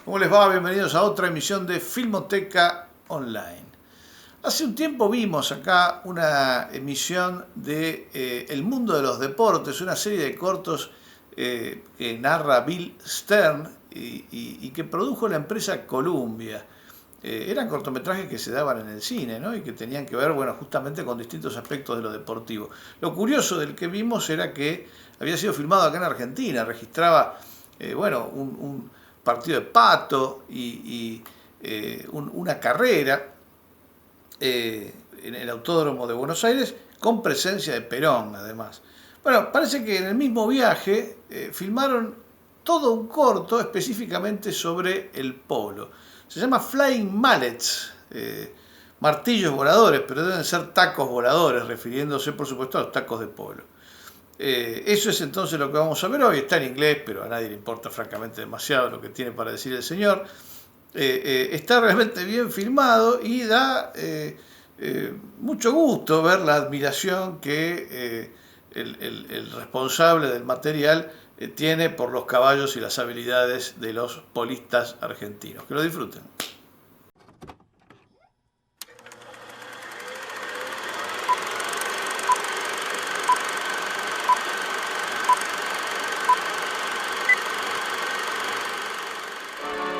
¿Cómo les va? Bienvenidos a otra emisión de Filmoteca Online. Hace un tiempo vimos acá una emisión de El mundo de los deportes, una serie de cortos que narra Bill Stern y que produjo la empresa Columbia. Eran cortometrajes que se daban en el cine, ¿no? Y que tenían que ver, bueno, justamente con distintos aspectos de lo deportivo. Lo curioso del que vimos era que había sido filmado acá en Argentina, registraba, un partido de pato y una carrera en el Autódromo de Buenos Aires con presencia de Perón, además. Bueno, parece que en el mismo viaje filmaron todo un corto específicamente sobre el polo. Se llama Flying Mallets, martillos voladores, pero deben ser tacos voladores, refiriéndose por supuesto a los tacos de polo. Eso es entonces lo que vamos a ver hoy. Está en inglés, pero a nadie le importa francamente demasiado lo que tiene para decir el señor. Está realmente bien filmado y da mucho gusto ver la admiración que el responsable del material tiene por los caballos y las habilidades de los polistas argentinos. Que lo disfruten.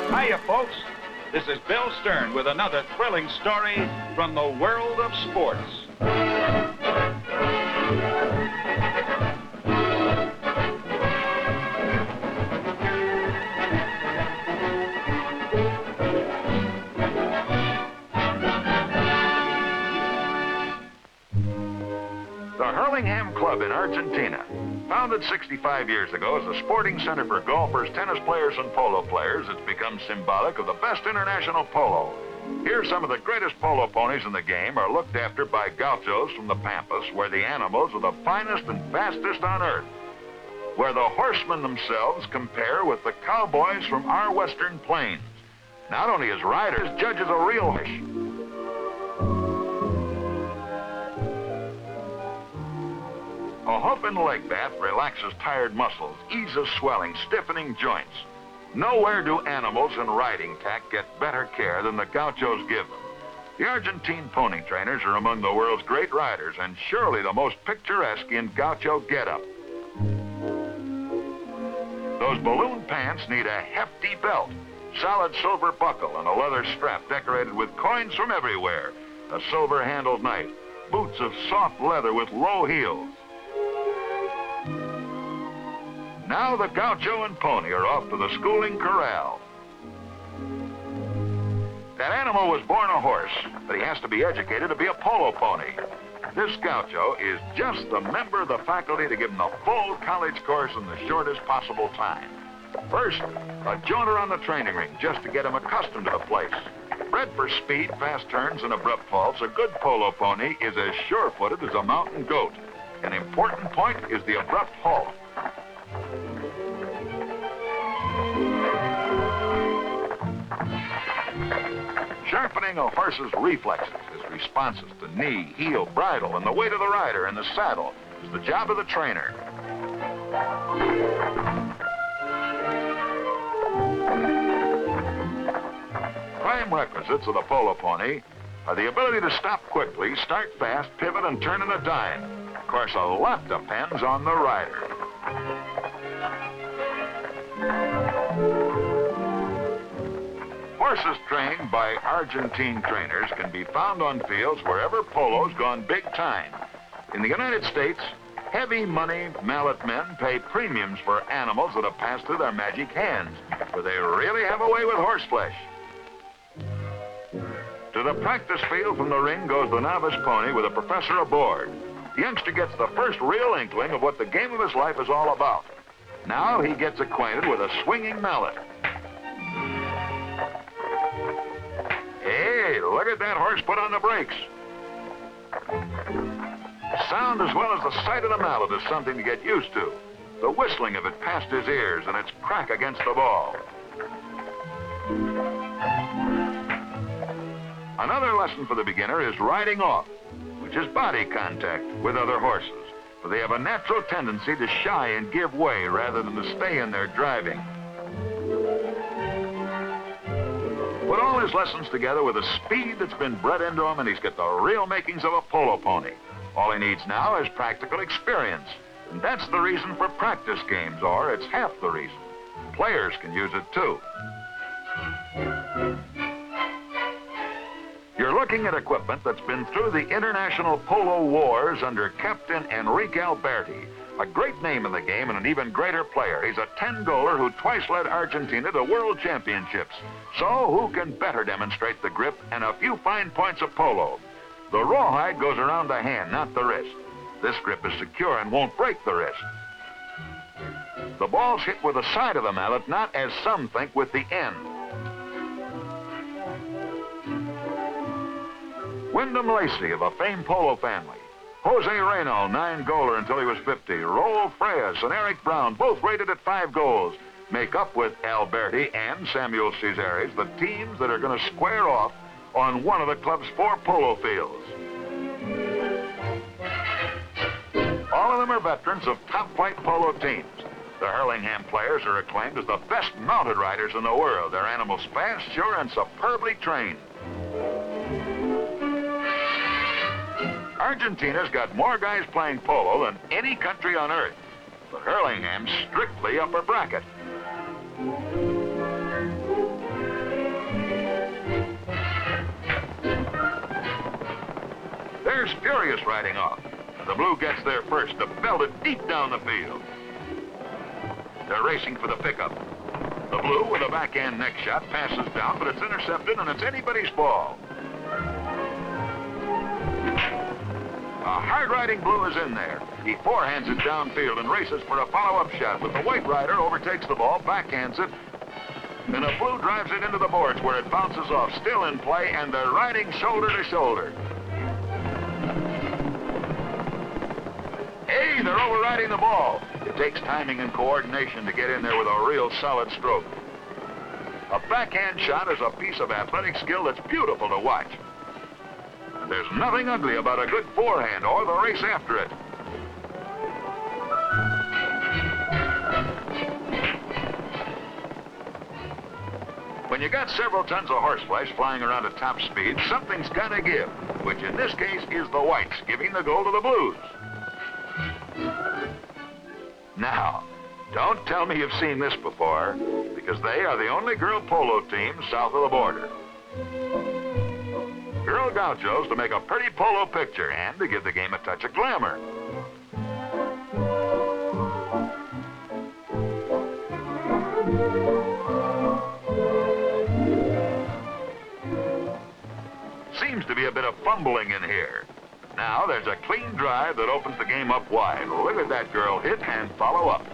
Hiya, folks. This is Bill Stern with another thrilling story from the world of sports. The Hurlingham Club in Argentina, founded 65 years ago as a sporting center for golfers, tennis players, and polo players, it's become symbolic of the best international polo. Here, some of the greatest polo ponies in the game are looked after by gauchos from the Pampas, where the animals are the finest and fastest on earth, where the horsemen themselves compare with the cowboys from our western plains. Not only as riders, judges a real fish. A hoof and leg bath relaxes tired muscles, eases swelling, stiffening joints. Nowhere do animals in riding tack get better care than the gauchos give them. The Argentine pony trainers are among the world's great riders and surely the most picturesque in gaucho getup. Those balloon pants need a hefty belt, solid silver buckle, and a leather strap decorated with coins from everywhere, a silver-handled knife, boots of soft leather with low heels. Now the gaucho and pony are off to the schooling corral. That animal was born a horse, but he has to be educated to be a polo pony. This gaucho is just the member of the faculty to give him the full college course in the shortest possible time. First, a jaunt around the training ring just to get him accustomed to the place. Bred for speed, fast turns, and abrupt faults, a good polo pony is as sure-footed as a mountain goat. An important point is the abrupt halt. Sharpening a horse's reflexes, his responses to knee, heel, bridle, and the weight of the rider and the saddle is the job of the trainer. Prime requisites of the polo pony are the ability to stop quickly, start fast, pivot, and turn in a dime. Of course, a lot depends on the rider. Horses trained by Argentine trainers can be found on fields wherever polo's gone big time. In the United States, heavy money mallet men pay premiums for animals that have passed through their magic hands, for they really have a way with horseflesh. To the practice field from the ring goes the novice pony with a professor aboard. The youngster gets the first real inkling of what the game of his life is all about. Now he gets acquainted with a swinging mallet. Hey, look at that horse put on the brakes. Sound as well as the sight of the mallet is something to get used to. The whistling of it past his ears and its crack against the ball. Another lesson for the beginner is riding off, which is body contact with other horses, for they have a natural tendency to shy and give way rather than to stay in their driving. his lessons together with a speed that's been bred into him, and he's got the real makings of a polo pony. All he needs now is practical experience. And that's the reason for practice games, or it's half the reason. Players can use it too. You're looking at equipment that's been through the international polo wars under Captain Enrique Alberti, a great name in the game and an even greater player. He's a 10-goaler who twice led Argentina to world championships. So who can better demonstrate the grip and a few fine points of polo? The rawhide goes around the hand, not the wrist. This grip is secure and won't break the wrist. The ball's hit with the side of the mallet, not as some think with the end. Wyndham Lacey of a famed polo family. Jose Reynold, 9-goaler until he was 50. Raul Freyas and Eric Brown, both rated at 5 goals, make up with Alberti and Samuel Cesares the teams that are going to square off on one of the club's 4 polo fields. All of them are veterans of top flight polo teams. The Hurlingham players are acclaimed as the best mounted riders in the world. Their animals fast, sure, and superbly trained. Argentina's got more guys playing polo than any country on earth, but Hurlingham's strictly upper bracket. There's furious riding off. The blue gets there first to belt it deep down the field. They're racing for the pickup. The blue with a backhand neck shot passes down, but it's intercepted and it's anybody's ball. A hard-riding blue is in there. He forehands it downfield and races for a follow-up shot, but the white rider overtakes the ball, backhands it, and the blue drives it into the boards where it bounces off, still in play, and they're riding shoulder to shoulder. Hey, they're overriding the ball. It takes timing and coordination to get in there with a real solid stroke. A backhand shot is a piece of athletic skill that's beautiful to watch. There's nothing ugly about a good forehand or the race after it. When you got several tons of horseflesh flying around at top speed, something's got to give, which in this case is the whites, giving the goal to the blues. Now, don't tell me you've seen this before, because they are the only girl polo team south of the border. Girl gauchos to make a pretty polo picture and to give the game a touch of glamour. Seems to be a bit of fumbling in here. Now there's a clean drive that opens the game up wide. Look at that girl hit and follow up.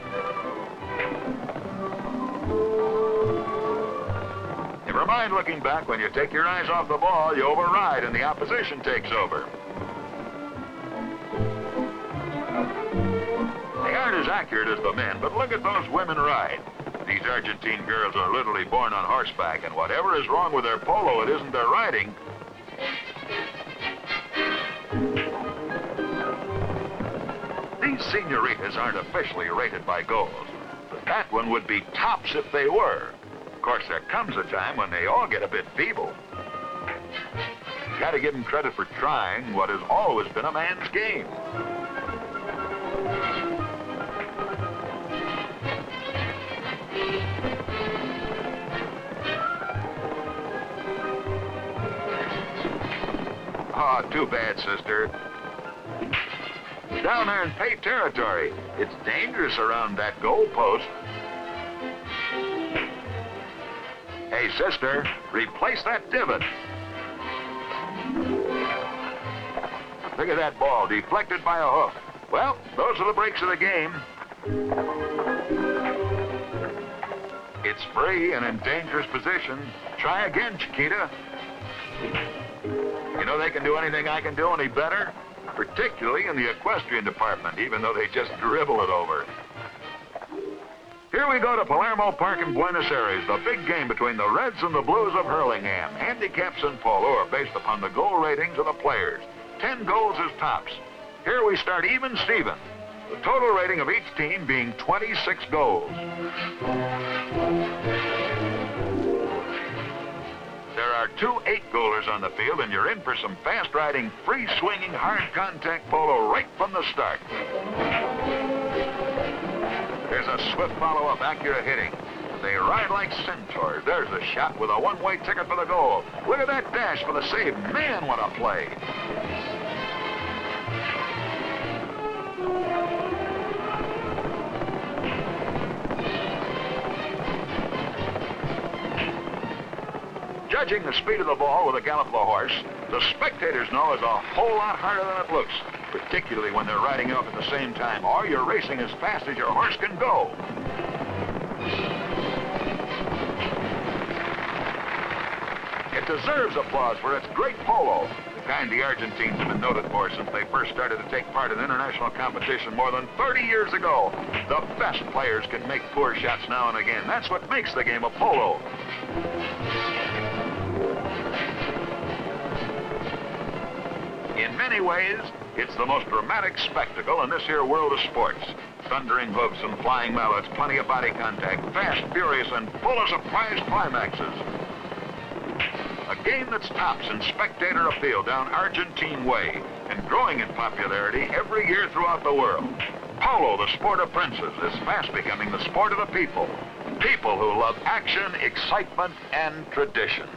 Never mind looking back. When you take your eyes off the ball, you override and the opposition takes over. They aren't as accurate as the men, but look at those women ride. These Argentine girls are literally born on horseback, and whatever is wrong with their polo, it isn't their riding. These senoritas aren't officially rated by goals, but that one would be tops if they were. Of course, there comes a time when they all get a bit feeble. You got to give them credit for trying what has always been a man's game. Oh, too bad, sister. Down there in pay territory. It's dangerous around that goal post. Hey, sister, replace that divot. Look at that ball, deflected by a hoof. Well, those are the breaks of the game. It's free and in dangerous position. Try again, Chiquita. You know they can do anything I can do any better, particularly in the equestrian department, even though they just dribble it over. Here we go to Palermo Park in Buenos Aires, the big game between the Reds and the Blues of Hurlingham. Handicaps in polo are based upon the goal ratings of the players. 10 goals is tops. Here we start even Steven, the total rating of each team being 26 goals. There are two 8-goalers on the field, and you're in for some fast-riding, free-swinging, hard-contact polo right from the start. There's a swift follow-up, accurate hitting. They ride like centaurs. There's a shot with a one-way ticket for the goal. Look at that dash for the save. Man, what a play. Judging the speed of the ball with the gallop of a horse, the spectators know is a whole lot harder than it looks, particularly when they're riding up at the same time, or you're racing as fast as your horse can go. It deserves applause for its great polo, the kind the Argentines have been noted for since they first started to take part in international competition more than 30 years ago. The best players can make poor shots now and again. That's what makes the game of polo. In many ways, it's the most dramatic spectacle in this here world of sports. Thundering hoofs and flying mallets, plenty of body contact, fast, furious, and full of surprise climaxes. A game that's tops in spectator appeal down Argentine way and growing in popularity every year throughout the world. Polo, the sport of princes, is fast becoming the sport of the people. People who love action, excitement, and tradition.